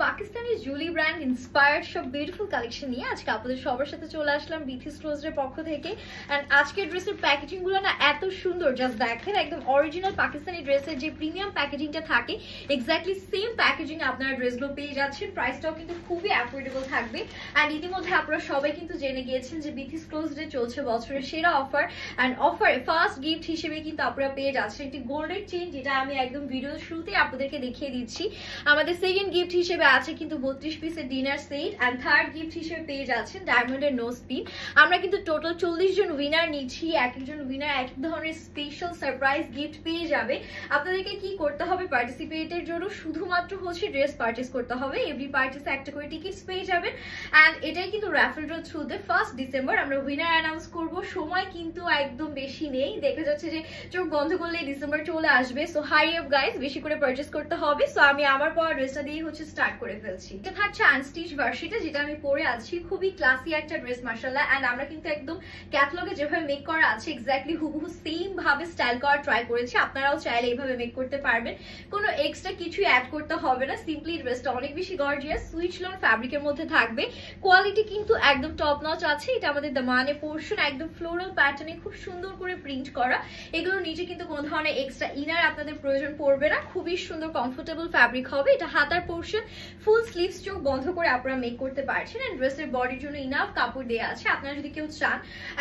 Pakistani Julie brand inspired সব beautiful collection নিয়ে আজকে আপনাদের সবার সাথে চলে আসলাম বিথিস ক্লোজের পক্ষ থেকে। এন্ড আজকের ড্রেসের প্যাকেজিং গুলো না এত সুন্দর, জাস্ট দেখেন একদম অরিজিনাল পাকিস্তানি ড্রেসের যে প্রিমিয়াম প্যাকেজিংটা থাকে এক্স্যাক্টলি সেম প্যাকেজিং আপনারা ড্রেসগুলো পেয়ে যাচ্ছেন। প্রাইসটাও কিন্তু খুবই অ্যাফোর্ডেবল থাকবে। এন্ড ইতিমধ্যে আপনারা সবাই কিন্তু জেনে গিয়েছেন যে বিথিস ক্লোজে চলছে বছরের সেরা অফার। এন্ড অফারে ফার্স্ট গিফট হিসেবে কিন্তু আপনারা পেয়ে যাচ্ছেন একটি গোল্ডের চেইন, যেটা আমি একদম ভিডিওর শুরুতে আপনাদেরকে দেখিয়ে দিচ্ছি। আমাদের সেকেন্ড গিফট হিসেবে আছে কিন্তু 32 পিসের dinner set. And third gift হিসেবে পেয়ে যাচ্ছেন ডায়মন্ডের নোজ পিন। আমরা কিন্তু টোটাল 40 জন উইনার নিচ্ছি, এক একজন উইনার এক এক ধরনের স্পেশাল সারপ্রাইজ গিফট পেয়ে যাবে। আপনাদেরকে কি করতে হবে পার্টিসিপেটের জন্য? শুধুমাত্র হচ্ছে ড্রেস পারচেস করতে হবে। এভরি পারচেসে একটা করে টিকিটস পেয়ে যাবেন। এন্ড এটাই কিন্তু র্যাফেল ড্র থ্রুতে 1 ডিসেম্বর আমরা উইনার অ্যানাউন্স করব। সময় কিন্তু একদম বেশি নেই, দেখা যাচ্ছে যে চোখ বন্ধ করলে ডিসেম্বর চলে আসবে। সো হাই আপ গাইস, বেশি করে পারচেস করতে হবে। সো আমি আমার পরা ড্রেসটা দিয়ে হচ্ছে স্টার্ট করে ফেলছি। এটা থাকছে আনস্টিচ ভার্সিটা, যেটা আমি পরে আছি। খুবই ক্লাসি একটা ড্রেস মাশাআল্লাহ। এন্ড আমরা কিন্তু একদম ক্যাটালগে যেভাবে মেক করা আছে এক্স্যাক্টলি হুবহু সেম ভাবে স্টাইল করা ট্রাই করেছি। আপনারাও চাইলে এইভাবে মেক করতে পারবেন, কোনো এক্সট্রা কিছু অ্যাড করতে হবে না। সিম্পলি ড্রেসটা অনেক বেশি গর্জিয়াস সুইচ লন ফ্যাব্রিকের মধ্যে থাকবে। কোয়ালিটি কিন্তু একদম টপ নচ আছে। এটা আমাদের দামানে পোর্শন, একদম ফ্লোরাল প্যাটার্নে খুব সুন্দর করে প্রিন্ট করা। এগুলোর নিচে কিন্তু কোনো ধরনের এক্সট্রা ইনার আপনাদের প্রয়োজন পড়বে না। খুবই সুন্দর কমফোর্টেবল ফ্যাব্রিক হবে। এটা হাতার পোর্শন, ফুল স্লিভস চোখ বন্ধ করে আপনারা মেক করতে পারছেন। এন্ড ড্রেসের বডির জন্য ইনাফ কাপড় দেওয়া আছে। আপনারা যদি কেউ চান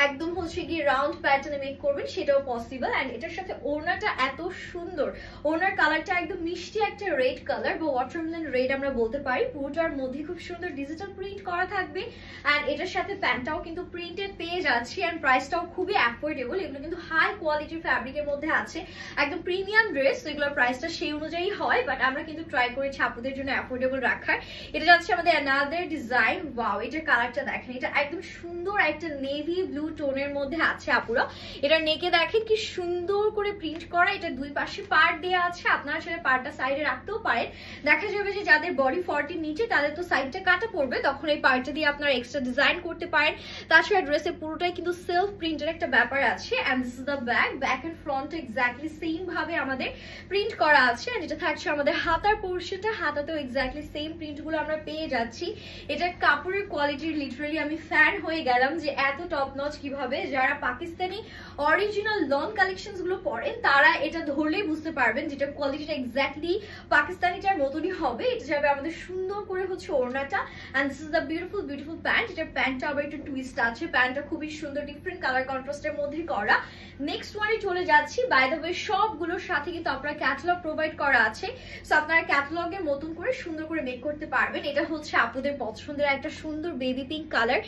একদম হচ্ছে গিয়ে রাউন্ড প্যাটার্নে মেক করবেন সেটাও পসিবল। এন্ড এটার সাথে ওড়নাটা এত সুন্দর, ওড়নার কালারটা একদম মিষ্টি একটা রেড কালার বা ওয়াটারমেলন রেড আমরা বলতে পারি। পুরোটার মধ্যে খুব সুন্দর ডিজিটাল প্রিন্ট করা থাকবে। এন্ড এটার সাথে প্যান্টটাও কিন্তু প্রিন্টেড পেয়ে যাচ্ছি। এন্ড প্রাইসটাও খুবই অ্যাফোর্ডেবল। এগুলো কিন্তু হাই কোয়ালিটির ফ্যাব্রিকের মধ্যে আছে, একদম প্রিমিয়াম ড্রেস। তো এগুলোর প্রাইসটা সেই অনুযায়ী হয়, বাট আমরা কিন্তু ট্রাই করেছি আপনাদের জন্য অ্যাফোর্ডেবল রাখার। এটা যাচ্ছে আমাদের অ্যানাদার ডিজাইন। ওয়াও, এটার কালারটা দেখেন, এটা একদম সুন্দর একটা নেভি ব্লু টোনের মধ্যে আছে আপুরা। এটার নেকে দেখেন কি সুন্দর করে প্রিন্ট করা। এটা দুই পাশে পার্ট দেওয়া আছে, আপনারা সেটা পার্টটা সাইডে রাখতেও পারেন। দেখা যাবে যে যাদের বডি 40 নিচে তাদের তো সাইডটা কাটা পড়বে, তখন এই পার্টটা দিয়ে আপনারা এক্সট্রা ডিজাইন করতে পারেন। তাছাড়া ড্রেসের পুরোটাই কিন্তু সেলফ প্রিন্টের একটা ব্যাপার আছে। And this is the back, back and front exactly same ভাবে আমাদের প্রিন্ট করা আছে। এন্ড এটা থাকছে আমাদের হাতার পোর্শনটা, হাতাতেও এক্স্যাক্টলি সেম প্রিন্ট গুলো আমরা পেয়ে যাচ্ছি। এটার কাপড়ের কোয়ালিটির লিটারালি আমি ফ্যান হয়ে গেলাম যে এত টপ নচ কিভাবে। যারা পাকিস্তানি অরিজিনাল লং কালেকশনস গুলো পরেন তারা এটা ধরলেই বুঝতে পারবেন যেটা কোয়ালিটিটা এক্স্যাক্টলি পাকিস্তানিটার মতনই হবে। এটা যাবে আমাদের সুন্দর করে হচ্ছে ওড়নাটা। And this is the beautiful beautiful pant. এটার প্যান্টটা আবার একটু টুইস্ট আছে, প্যান্টটা খুবই সুন্দর ডিফারেন্ট কালার কন্ট্রাস্টের মধ্যে করা। নেক্সট ওয়ানে চলে যাচ্ছি। বাই দ্য ওয়ে সবগুলোর সাথে কিন্তু আপনারা ক্যাটালগ প্রোভাইড করা আছে। সো আপনারা ক্যাটালগের মতন করে সুন্দর করে মেক করতে পারবেন। এটা হচ্ছে আপনাদের পছন্দের একটা সুন্দর বেবি পিঙ্ক কালার।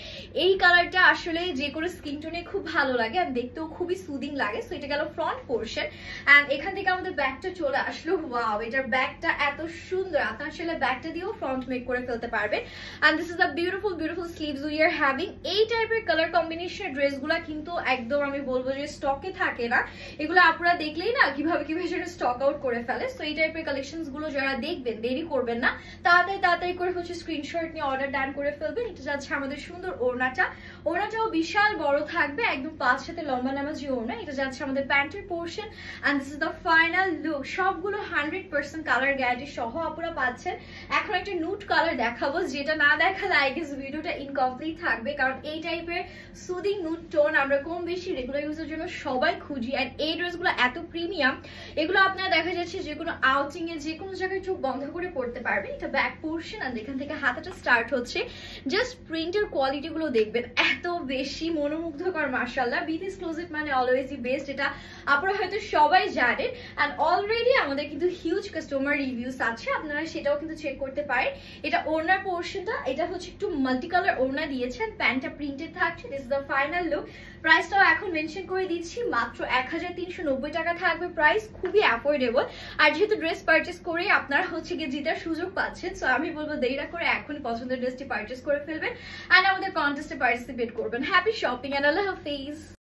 এই কালারটা আসলে যে কোনো স্কিন টোনে খুব ভালো লাগে আর দেখতেও খুবই সুদিং লাগে। সো এটা গেল ফ্রন্ট পোর্শন। এন্ড এখান থেকে আমাদের ব্যাকটা চলে আসলো। ওয়াও, এটার ব্যাকটা এত সুন্দর, আপনারা আসলে ব্যাকটা দিয়েও ফ্রন্ট মেক করে ফেলতে পারবেন। And this is the beautiful beautiful sleeves we are having. এই টাইপের কালার কম্বিনেশনের ড্রেসগুলা কিন্তু একদম আমি বলবো যে স্টকে থাকে না। এগুলো আপনারা দেখলেই না কিভাবে কিভাবে সেটা স্টক আউট করে ফেলে। সো এই টাইপের কালেকশনস গুলো যারা দেখবেন দেরি করবেন না, তাড়াতাড়ি তাড়াতাড়ি করে হচ্ছে স্ক্রিনশট নিয়ে অর্ডার ডান করে ফেলবেন। এটা যাচ্ছে আমাদের সুন্দর ওড়নাটা, ওড়নাটাও বিশাল বড় থাকবে, একদম 5 হাতে লম্বা নামাজি ওড়না। এটা যাচ্ছে আমাদের প্যান্টের portion. And this is the final look. সবগুলো 100% কালার গ্যারান্টি সহ আপনারা পাচ্ছেন। এখন একটা নুট কালার দেখাবো, যেটা না দেখালে আই গেস ভিডিওটা ইনকমপ্লিট থাকবে, কারণ এই টাইপের সুদিং নুট টোন আমরা কম বেশি রেগুলার ইউজের জন্য সবাই খুঁজি। এন্ড এই ড্রেসগুলো এত প্রিমিয়াম, এগুলো আপনারা দেখা যাচ্ছে যে কোনো আউটিং এ যে কোনো জায়গায় চোখ বন্ধ করে পড়তে পারবেন। এটা ব্যাক পোর্শন। আর এখান থেকে হাতাটা স্টার্ট হচ্ছে। জাস্ট প্রিন্টের কোয়ালিটি গুলো দেখবেন এত বেশি মনোমুগ্ধকর মাশাআল্লাহ। বিথিস ক্লোজেট মানে অলওয়েজই বেস্ট, এটা আপনারা হয়তো সবাই জানেন। এন্ড অলরেডি আমাদের কিন্তু হিউজ কাস্টমার রিভিউস আছে, আপনারা সেটাও কিন্তু চেক করতে পারেন। এটা ওড়নার পোর্শনটা, এটা হচ্ছে একটু মাল্টি কালার ওড়না দিয়েছেন, প্যান্টটা প্রিন্টেড থাকছে। This is the final look. প্রাইসটাও এখন মেনশন করে দিচ্ছি, মাত্র 1390 টাকা থাকবে প্রাইস, খুবই অ্যাফোর্ডেবল। আর যেহেতু ড্রেস পারচেস করে আপনারা হচ্ছে গিয়ে জেতার সুযোগ পাচ্ছেন, সো আমি বলবো দেরি না করে এখনই পছন্দের ড্রেসটি পারচেস করে ফেলবেন। আর আমাদের কন্টেস্টে পার্টিসিপেট করবেন। হ্যাপি শপিং এন্ড আল্লাহ হাফেজ।